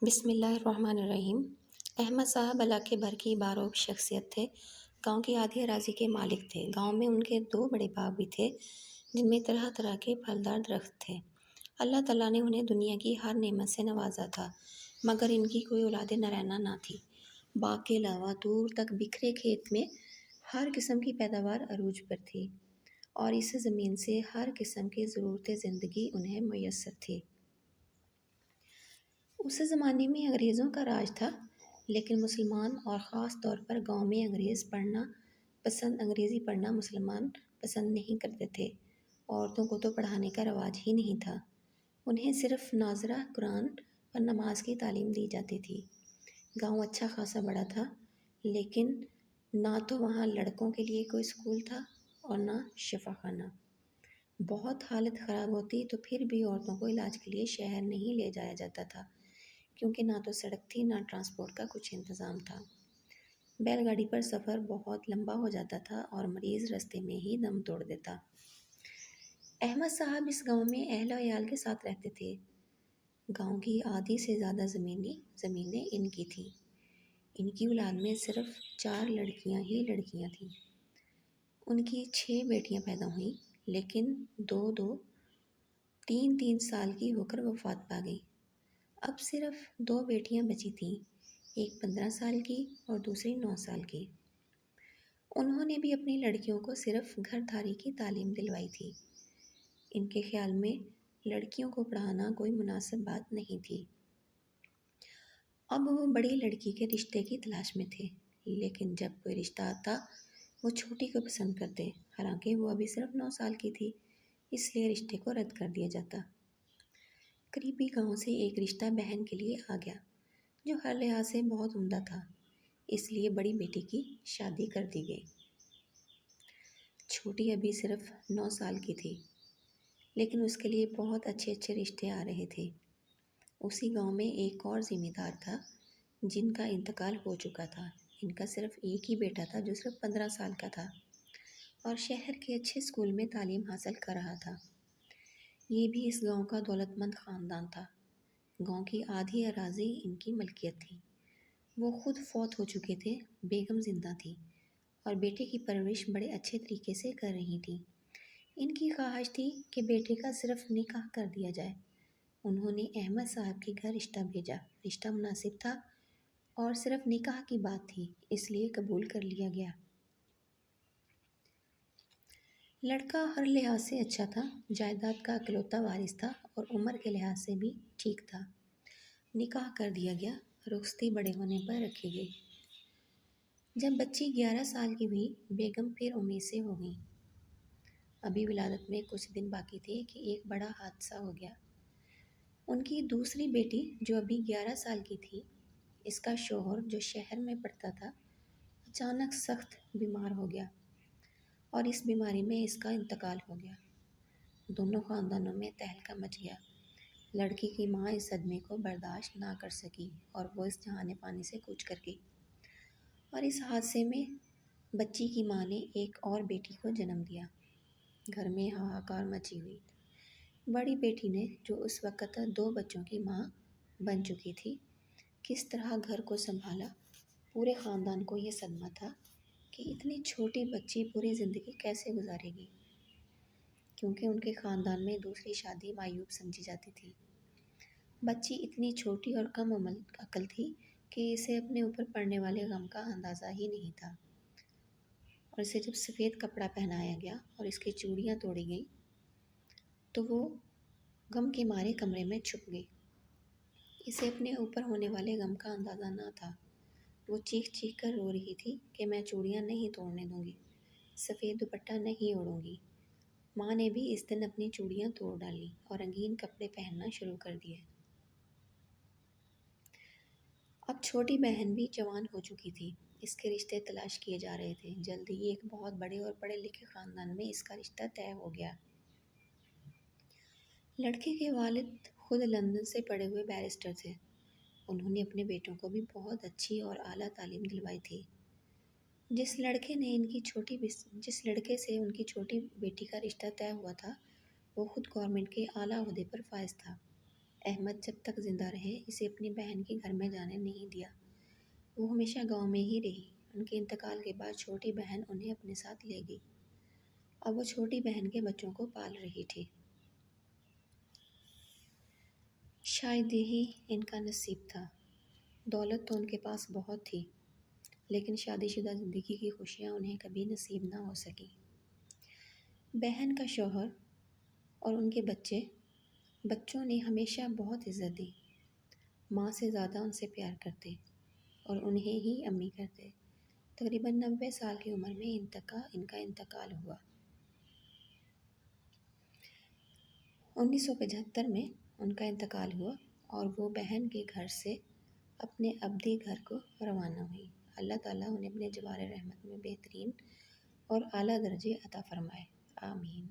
بسم اللہ الرحمن الرحیم۔ احمد صاحب اللہ کے بھر کی باروب شخصیت تھے۔ گاؤں کی آدھی اراضی کے مالک تھے۔ گاؤں میں ان کے 2 بڑے باغ بھی تھے جن میں طرح طرح کے پھلدار درخت تھے۔ اللہ تعالیٰ نے انہیں دنیا کی ہر نعمت سے نوازا تھا، مگر ان کی کوئی اولاد نارینہ نہ تھی۔ باغ کے علاوہ دور تک بکھرے کھیت میں ہر قسم کی پیداوار عروج پر تھی، اور اس زمین سے ہر قسم کی ضرورت زندگی انہیں میسر تھی۔ اس زمانے میں انگریزوں کا راج تھا، لیکن مسلمان اور خاص طور پر گاؤں میں انگریزی پڑھنا مسلمان پسند نہیں کرتے تھے۔ عورتوں کو تو پڑھانے کا رواج ہی نہیں تھا۔ انہیں صرف ناظرہ قرآن اور نماز کی تعلیم دی جاتی تھی۔ گاؤں اچھا خاصا بڑا تھا، لیکن نہ تو وہاں لڑکوں کے لیے کوئی اسکول تھا اور نہ شفا خانہ۔ بہت حالت خراب ہوتی تو پھر بھی عورتوں کو علاج کے لیے شہر نہیں لے جایا جاتا تھا، کیونکہ نہ تو سڑک تھی نہ ٹرانسپورٹ کا کچھ انتظام تھا۔ بیل گاڑی پر سفر بہت لمبا ہو جاتا تھا اور مریض رستے میں ہی دم توڑ دیتا۔ احمد صاحب اس گاؤں میں اہل و عیال کے ساتھ رہتے تھے۔ گاؤں کی آدھی سے زیادہ زمینیں ان کی تھیں۔ ان کی اولاد میں صرف 4 لڑکیاں ہی لڑکیاں تھیں۔ ان کی 6 بیٹیاں پیدا ہوئیں، لیکن 2 3 سال کی ہو کر وفات پا گئیں۔ اب صرف 2 بیٹیاں بچی تھیں، ایک 15 سال کی اور دوسری 9 سال کی۔ انہوں نے بھی اپنی لڑکیوں کو صرف گھر داری کی تعلیم دلوائی تھی۔ ان کے خیال میں لڑکیوں کو پڑھانا کوئی مناسب بات نہیں تھی۔ اب وہ بڑی لڑکی کے رشتے کی تلاش میں تھے، لیکن جب کوئی رشتہ آتا وہ چھوٹی کو پسند کرتے، حالانکہ وہ ابھی صرف 9 سال کی تھی، اس لیے رشتے کو رد کر دیا جاتا۔ قریبی گاؤں سے ایک رشتہ بہن کے لیے آ گیا جو ہر لحاظ سے بہت عمدہ تھا، اس لیے بڑی بیٹی کی شادی کر دی گئی۔ چھوٹی ابھی صرف 9 سال کی تھی، لیکن اس کے لیے بہت اچھے رشتے آ رہے تھے۔ اسی گاؤں میں ایک اور ذمہ دار تھا جن کا انتقال ہو چکا تھا۔ ان کا صرف ایک ہی بیٹا تھا جو صرف 15 سال کا تھا اور شہر کے اچھے اسکول میں تعلیم حاصل کر رہا تھا۔ یہ بھی اس گاؤں کا دولت مند خاندان تھا۔ گاؤں کی آدھی اراضی ان کی ملکیت تھی۔ وہ خود فوت ہو چکے تھے، بیگم زندہ تھی اور بیٹے کی پرورش بڑے اچھے طریقے سے کر رہی تھی۔ ان کی خواہش تھی کہ بیٹے کا صرف نکاح کر دیا جائے۔ انہوں نے احمد صاحب کے گھر رشتہ بھیجا۔ رشتہ مناسب تھا اور صرف نکاح کی بات تھی، اس لیے قبول کر لیا گیا۔ لڑکا ہر لحاظ سے اچھا تھا، جائیداد کا اکلوتا وارث تھا اور عمر کے لحاظ سے بھی ٹھیک تھا۔ نکاح کر دیا گیا، رخصتی بڑے ہونے پر رکھی گئی۔ جب بچی 11 سال کی ہوئی، بیگم پھر امید سے ہو گئی۔ ابھی ولادت میں کچھ دن باقی تھے کہ ایک بڑا حادثہ ہو گیا۔ ان کی دوسری بیٹی جو ابھی 11 سال کی تھی، اس کا شوہر جو شہر میں پڑھتا تھا، اچانک سخت بیمار ہو گیا اور اس بیماری میں اس کا انتقال ہو گیا۔ دونوں خاندانوں میں تہلکہ مچ گیا۔ لڑکی کی ماں اس صدمے کو برداشت نہ کر سکی اور وہ اس جہان فانی سے کوچ کر گئی، اور اس حادثے میں بچی کی ماں نے ایک اور بیٹی کو جنم دیا۔ گھر میں ہاہاکار مچی ہوئی۔ بڑی بیٹی نے، جو اس وقت 2 بچوں کی ماں بن چکی تھی، کس طرح گھر کو سنبھالا۔ پورے خاندان کو یہ صدمہ تھا کہ اتنی چھوٹی بچی پوری زندگی کیسے گزارے گی، کیونکہ ان کے خاندان میں دوسری شادی معیوب سمجھی جاتی تھی۔ بچی اتنی چھوٹی اور کم عقل تھی کہ اسے اپنے اوپر پڑنے والے غم کا اندازہ ہی نہیں تھا، اور اسے جب سفید کپڑا پہنایا گیا اور اس کی چوڑیاں توڑی گئیں تو وہ غم کے مارے کمرے میں چھپ گئی۔ اسے اپنے اوپر ہونے والے غم کا اندازہ نہ تھا۔ وہ چیخ چیخ کر رو رہی تھی کہ میں چوڑیاں نہیں توڑنے دوں گی، سفید دوپٹہ نہیں اوڑھوں گی۔ ماں نے بھی اس دن اپنی چوڑیاں توڑ ڈالیں اور رنگین کپڑے پہننا شروع کر دیے۔ اب چھوٹی بہن بھی جوان ہو چکی تھی۔ اس کے رشتے تلاش کیے جا رہے تھے۔ جلد ہی ایک بہت بڑے اور پڑھے لکھے خاندان میں اس کا رشتہ طے ہو گیا۔ لڑکے کے والد خود لندن سے پڑھے ہوئے بیرسٹر تھے۔ انہوں نے اپنے بیٹوں کو بھی بہت اچھی اور اعلیٰ تعلیم دلوائی تھی۔ جس لڑکے سے ان کی چھوٹی بیٹی کا رشتہ طے ہوا تھا، وہ خود گورنمنٹ کے اعلیٰ عہدے پر فائز تھا۔ احمد جب تک زندہ رہے اسے اپنی بہن کے گھر میں جانے نہیں دیا۔ وہ ہمیشہ گاؤں میں ہی رہی۔ ان کے انتقال کے بعد چھوٹی بہن انہیں اپنے ساتھ لے گئی۔ اب وہ چھوٹی بہن کے بچوں کو پال رہی تھی۔ شاید یہی ان کا نصیب تھا۔ دولت تو ان کے پاس بہت تھی، لیکن شادی شدہ زندگی کی خوشیاں انہیں کبھی نصیب نہ ہو سکیں۔ بہن کا شوہر اور ان کے بچوں نے ہمیشہ بہت عزت دی۔ ماں سے زیادہ ان سے پیار کرتے اور انہیں ہی امی کرتے۔ تقریباً 90 سال کی عمر میں ان کا انتقال ہوا۔ 1975 میں ان کا انتقال ہوا اور وہ بہن کے گھر سے اپنے ابدی گھر کو روانہ ہوئی۔ اللہ تعالیٰ انہیں اپنے جوار رحمت میں بہترین اور اعلیٰ درجے عطا فرمائے، آمین۔